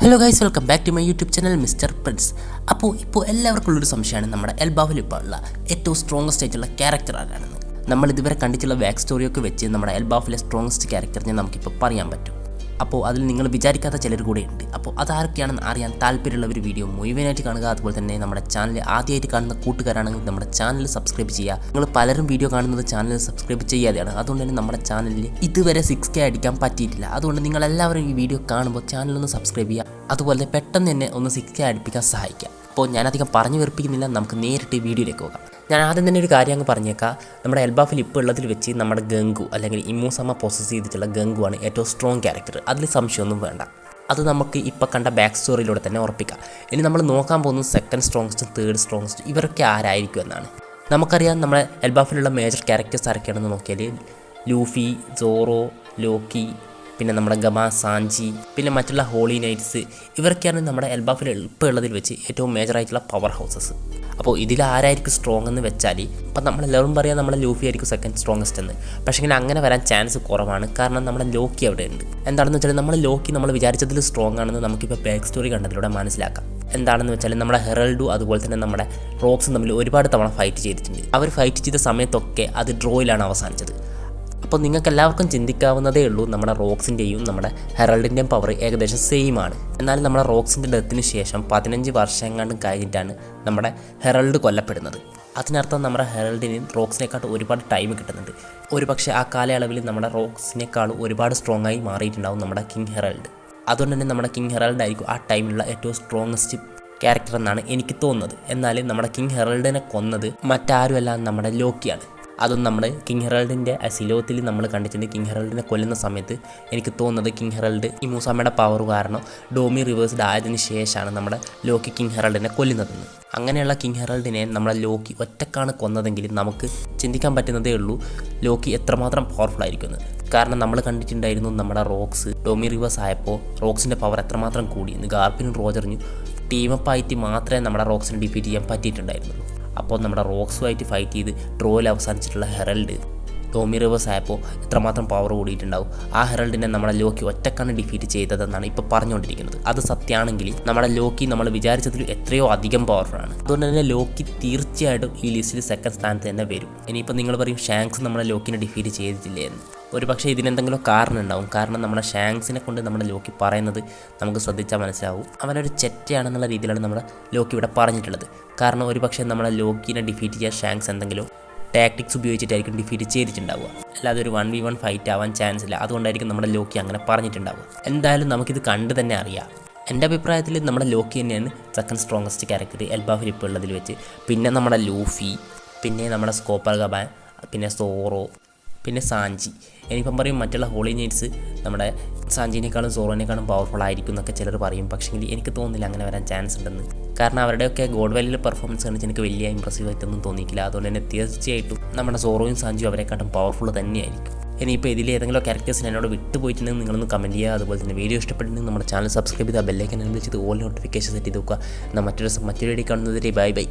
Hello guys, welcome back to my YouTube channel mister Prince. ഇപ്പോൾ എല്ലാവർക്കും ഉള്ളൊരു സംശയമാണ് നമ്മുടെ എൽബാഫിൽ ഇപ്പോൾ ഉള്ള ഏറ്റവും സ്ട്രോങ്ങസ്റ്റ് ആയിട്ടുള്ള ക്യാരക്ടർ ആരാണെന്ന്. നമ്മൾ ഇതുവരെ കണ്ടിട്ടുള്ള ബാക്ക് സ്റ്റോറിയൊക്കെ വെച്ച് നമ്മുടെ എൽബാഫിലെ സ്ട്രോങ്ങസ്റ്റ് ക്യാരക്ടറിനെ നമുക്കിപ്പോൾ പറയാൻ പറ്റും. അപ്പോൾ അതിൽ നിങ്ങൾ വിചാരിക്കാത്ത ചിലർ കൂടെ ഉണ്ട്. അപ്പോൾ അതാരൊക്കെയാണെന്ന് അറിയാൻ താല്പര്യമുള്ള ഒരു വീഡിയോ മുഴുവനായിട്ട് കാണുക. അതുപോലെ തന്നെ നമ്മുടെ ചാനൽ ആദ്യമായിട്ട് കാണുന്ന കൂട്ടുകാരാണെങ്കിൽ നമ്മുടെ ചാനൽ സബ്സ്ക്രൈബ് ചെയ്യുക. നിങ്ങൾ പലരും വീഡിയോ കാണുന്നത് ചാനൽ സബ്സ്ക്രൈബ് ചെയ്യാതെയാണ്. അതുകൊണ്ട് തന്നെ നമ്മുടെ ചാനലിൽ ഇതുവരെ 6K അടിക്കാൻ പറ്റിയിട്ടില്ല. അതുകൊണ്ട് നിങ്ങളെല്ലാവരും ഈ വീഡിയോ കാണുമ്പോൾ ചാനലൊന്ന് സബ്സ്ക്രൈബ് ചെയ്യുക. അതുപോലെ പെട്ടെന്ന് തന്നെ ഒന്ന് 6K അടുപ്പിക്കാൻ സഹായിക്കുക. അപ്പോൾ ഞാനധികം പറഞ്ഞു വെറുപ്പിക്കുന്നില്ല, നമുക്ക് നേരിട്ട് വീഡിയോയിലേക്ക് പോകാം. ഞാൻ ആദ്യം തന്നെ ഒരു കാര്യം അങ്ങ് പറഞ്ഞേക്കാം. നമ്മുടെ എൽബാഫിൽ ഇപ്പോൾ ഉള്ളതിൽ വെച്ച് നമ്മുടെ ഗംഗു അല്ലെങ്കിൽ ഇമൂസമ്മ പോസസ് ചെയ്തിട്ടുള്ള ഗംഗു ആണ് ഏറ്റവും സ്ട്രോങ് ക്യാരക്ടർ. അതിൽ സംശയമൊന്നും വേണ്ട. അത് നമുക്ക് ഇപ്പോൾ കണ്ട ബാക്ക് സ്റ്റോറിയിലൂടെ തന്നെ ഉറപ്പിക്കാം. ഇനി നമ്മൾ നോക്കാൻ പോകുന്നത് സെക്കൻഡ് സ്ട്രോങ്സ്റ്റും തേർഡ് സ്ട്രോങ്സ്റ്റും ഇവരൊക്കെ ആരായിരിക്കും എന്നാണ്. നമുക്കറിയാം നമ്മുടെ എൽബാഫിലുള്ള മേജർ ക്യാരക്ടേഴ്സ് ആരൊക്കെയാണെന്ന് നോക്കിയാൽ ലൂഫി, സോറോ, ലോക്കി, പിന്നെ നമ്മുടെ ഗമ, സാഞ്ചി, പിന്നെ മറ്റുള്ള ഹോളി നൈറ്റ്സ്, ഇവരൊക്കെയാണ് നമ്മുടെ എൽബാഫിൽ ഇപ്പോൾ ഉള്ളതിൽ വെച്ച് ഏറ്റവും മേജറായിട്ടുള്ള പവർ ഹൗസസ്. അപ്പോൾ ഇതിൽ ആരായിരിക്കും സ്ട്രോങ് എന്ന് വെച്ചാൽ ഇപ്പം നമ്മളെല്ലാവരും പറയാം നമ്മുടെ ലൂഫി ആയിരിക്കും സെക്കൻഡ് സ്ട്രോങ്ങസ്റ്റ് എന്ന്. പക്ഷേ ഇങ്ങനെ അങ്ങനെ വരാൻ ചാൻസ് കുറവാണ്. കാരണം നമ്മുടെ ലോക്കി അവിടെ ഉണ്ട്. എന്താണെന്ന് വെച്ചാൽ നമ്മൾ ലോക്കി നമ്മൾ വിചാരിച്ചതിൽ സ്ട്രോങ് ആണെന്ന് നമുക്കിപ്പോൾ ബാക്ക് സ്റ്റോറി കണ്ടതിലൂടെ മനസ്സിലാക്കാം. എന്താണെന്ന് വെച്ചാൽ നമ്മുടെ ഹെറൽഡും അതുപോലെ തന്നെ നമ്മുടെ റോക്സും തമ്മിൽ ഒരുപാട് തവണ ഫൈറ്റ് ചെയ്തിട്ടുണ്ട്. അവർ ഫൈറ്റ് ചെയ്ത സമയത്തൊക്കെ അത് ഡ്രോയിലാണ് അവസാനിച്ചത്. അപ്പോൾ നിങ്ങൾക്ക് എല്ലാവർക്കും ചിന്തിക്കാവുന്നതേ ഉള്ളൂ, നമ്മുടെ റോക്സിൻ്റെയും നമ്മുടെ ഹെറൽഡിൻ്റെയും പവർ ഏകദേശം സെയിം ആണ്. എന്നാൽ നമ്മുടെ റോക്സിൻ്റെ ഡെത്തിന് ശേഷം 15 വർഷം കഴിഞ്ഞിട്ടാണ് നമ്മുടെ ഹെറൽഡ് കൊല്ലപ്പെടുന്നത്. അതിനർത്ഥം നമ്മുടെ ഹെറൽഡിന് റോക്സിനെക്കാട്ടും ഒരുപാട് ടൈം കിട്ടുന്നുണ്ട്. ഒരുപക്ഷെ ആ കാലയളവിൽ നമ്മുടെ റോക്സിനേക്കാളും ഒരുപാട് സ്ട്രോങ് ആയി മാറിയിട്ടുണ്ടാവും നമ്മുടെ കിങ് ഹെറൽഡ്. അതുകൊണ്ട് തന്നെ നമ്മുടെ കിങ് ഹെറൽഡ് ആയിരിക്കും ആ ടൈമിലുള്ള ഏറ്റവും സ്ട്രോങ്ങസ്റ്റ് ക്യാരക്ടർ എന്നാണ് എനിക്ക് തോന്നുന്നത്. എന്നാൽ നമ്മുടെ കിങ് ഹെറൽഡിനെ കൊന്നത് മറ്റാരുമല്ല നമ്മുടെ ലോക്കിയാണ്. അതും നമ്മുടെ കിങ് ഹെറൽഡിൻ്റെ സിലോത്തിൽ നമ്മൾ കണ്ടിട്ടുണ്ട്. കിങ് ഹെറൽഡിനെ കൊല്ലുന്ന സമയത്ത് എനിക്ക് തോന്നുന്നത് കിങ് ഹെറൽഡ് ഇമൂസമ്മയുടെ പവർ കാരണം ഡോമി റിവേഴ്സ്ഡ് ആയതിനു ശേഷമാണ് നമ്മുടെ ലോക്കി കിങ് ഹെറൽഡിനെ കൊല്ലുന്നതെന്ന്. അങ്ങനെയുള്ള കിങ് ഹെറൽഡിനെ നമ്മുടെ ലോക്കി ഒറ്റക്കാണ് കൊന്നതെങ്കിൽ നമുക്ക് ചിന്തിക്കാൻ പറ്റുന്നതേ ഉള്ളൂ ലോക്കി എത്രമാത്രം പവർഫുൾ ആയിരിക്കുമെന്ന്. കാരണം നമ്മൾ കണ്ടിട്ടുണ്ടായിരുന്നു നമ്മുടെ റോക്സ് ഡോമി റിവേഴ്സ് ആയപ്പോൾ റോക്സിൻ്റെ പവർ എത്രമാത്രം കൂടിയെന്ന്. ഗാർപ്പിനും റോജറിനും ടീമപ്പായിട്ട് മാത്രമേ നമ്മുടെ റോക്സിനെ ഡിഫീറ്റ് ചെയ്യാൻ പറ്റിയിട്ടുണ്ടായിരുന്നുള്ളൂ. അപ്പോൾ നമ്മുടെ റോക്സുമായിട്ട് ഫൈറ്റ് ചെയ്ത് ഡ്രോയിൽ അവസാനിച്ചിട്ടുള്ള ഹെറൽഡ് ഡോമി റിവേഴ്സ് ആയപ്പോൾ എത്രമാത്രം പവർ കൂടിയിട്ടുണ്ടാവും. ആ ഹെറൽഡിനെ നമ്മുടെ ലോക്കി ഒറ്റക്കാണ് ഡിഫീറ്റ് ചെയ്തതെന്നാണ് ഇപ്പോൾ പറഞ്ഞുകൊണ്ടിരിക്കുന്നത്. അത് സത്യമാണെങ്കിൽ നമ്മുടെ ലോക്കി നമ്മൾ വിചാരിച്ചതിൽ എത്രയോ അധികം പവർഫുള്ളാണ്. അതുകൊണ്ട് തന്നെ ലോക്കി തീർച്ചയായിട്ടും ഈ ലിസ്റ്റിൽ സെക്കൻഡ് സ്ഥാനത്ത് തന്നെ വരും. ഇനിയിപ്പോൾ നിങ്ങൾ പറയും ഷാങ്ക്സ് നമ്മുടെ ലോക്കിനെ ഡിഫീറ്റ് ചെയ്തിട്ടില്ലേ എന്ന്. ഒരു പക്ഷേ ഇതിനെന്തെങ്കിലും കാരണം ഉണ്ടാവും. കാരണം നമ്മുടെ ഷാങ്ക്സിനെ കൊണ്ട് നമ്മുടെ ലോക്കി പറയുന്നത് നമുക്ക് ശ്രദ്ധിച്ചാൽ മനസ്സിലാവും. അവനൊരു ചെറ്റയാണെന്നുള്ള രീതിയിലാണ് നമ്മുടെ ലോക്കി ഇവിടെ പറഞ്ഞിട്ടുള്ളത്. കാരണം ഒരു പക്ഷേ നമ്മുടെ ലോക്കിനെ ഡിഫീറ്റ് ചെയ്യാൻ ഷാങ്ക്സ് എന്തെങ്കിലും ടാക്ടിക്സ് ഉപയോഗിച്ചിട്ടായിരിക്കും ഡിഫീറ്റ് ചെയ്തിട്ടുണ്ടാവുക. അല്ലാതെ ഒരു 1v1 ഫൈറ്റ് ആവാൻ ചാൻസ് ഇല്ല. അതുകൊണ്ടായിരിക്കും നമ്മുടെ ലോക്കി അങ്ങനെ പറഞ്ഞിട്ടുണ്ടാവുക. എന്തായാലും നമുക്കിത് കണ്ട് തന്നെ അറിയാം. എൻ്റെ അഭിപ്രായത്തിൽ നമ്മുടെ ലോക്കി തന്നെയാണ് സെക്കൻഡ് സ്ട്രോങ്ങസ്റ്റ് ക്യാരക്ടർ എൽബാഫിൽ ഇപ്പോൾ ഉള്ളതിൽ വെച്ച്. പിന്നെ നമ്മുടെ ലൂഫി, പിന്നെ നമ്മുടെ സ്കോപ്പർ ഗബാൻ, പിന്നെ സോറോ, പിന്നെ സാഞ്ചി. എനിക്കിപ്പം പറയും മറ്റുള്ള ഹോളി നൈറ്റ്സ് നമ്മുടെ സാഞ്ചിനേക്കാളും സോറോനേക്കാളും പവർഫുൾ ആയിരിക്കും എന്നൊക്കെ ചിലർ പറയും. പക്ഷേ എനിക്ക് തോന്നുന്നില്ല അങ്ങനെ വരാൻ ചാൻസ് ഉണ്ടെന്ന്. കാരണം അവരുടെയൊക്കെ ഗോഡ് വാലിയിലെ പെർഫോമൻസ് കാണിച്ച് എനിക്ക് വലിയ ഇമ്പ്രസീവ് ആയിട്ടൊന്നും തോന്നിയിട്ടില്ല. അതുകൊണ്ട് തന്നെ തീർച്ചയായിട്ടും നമ്മുടെ സോറോയും സാഞ്ചിയും അവരെക്കാട്ടും പവർഫുൾ തന്നെയായിരിക്കും. ഇനിയിപ്പോൾ ഇതിൽ ഏതെങ്കിലും ക്യാരക്ടേഴ്സിന് എന്നോട് വിട്ടുപോയിട്ടുണ്ടെങ്കിൽ നിങ്ങളൊന്ന് കമൻറ്റ് ചെയ്യുക. അതുപോലെ തന്നെ വീഡിയോ ഇഷ്ടപ്പെട്ടിട്ടുണ്ടെങ്കിൽ നമ്മുടെ ചാനൽ സബ്സ്ക്രൈബ് ചെയ്ത് ബെല്ലൈക്കൻ എനേബിൾ ചെയ്ത് ഓൾ നോട്ടിഫിക്കേഷൻ സെറ്റ് ചെയ്ത് നോക്കുക. എന്നാൽ മറ്റൊരു വീഡിയോ കാണുന്നതിരെ ബൈ ബൈ.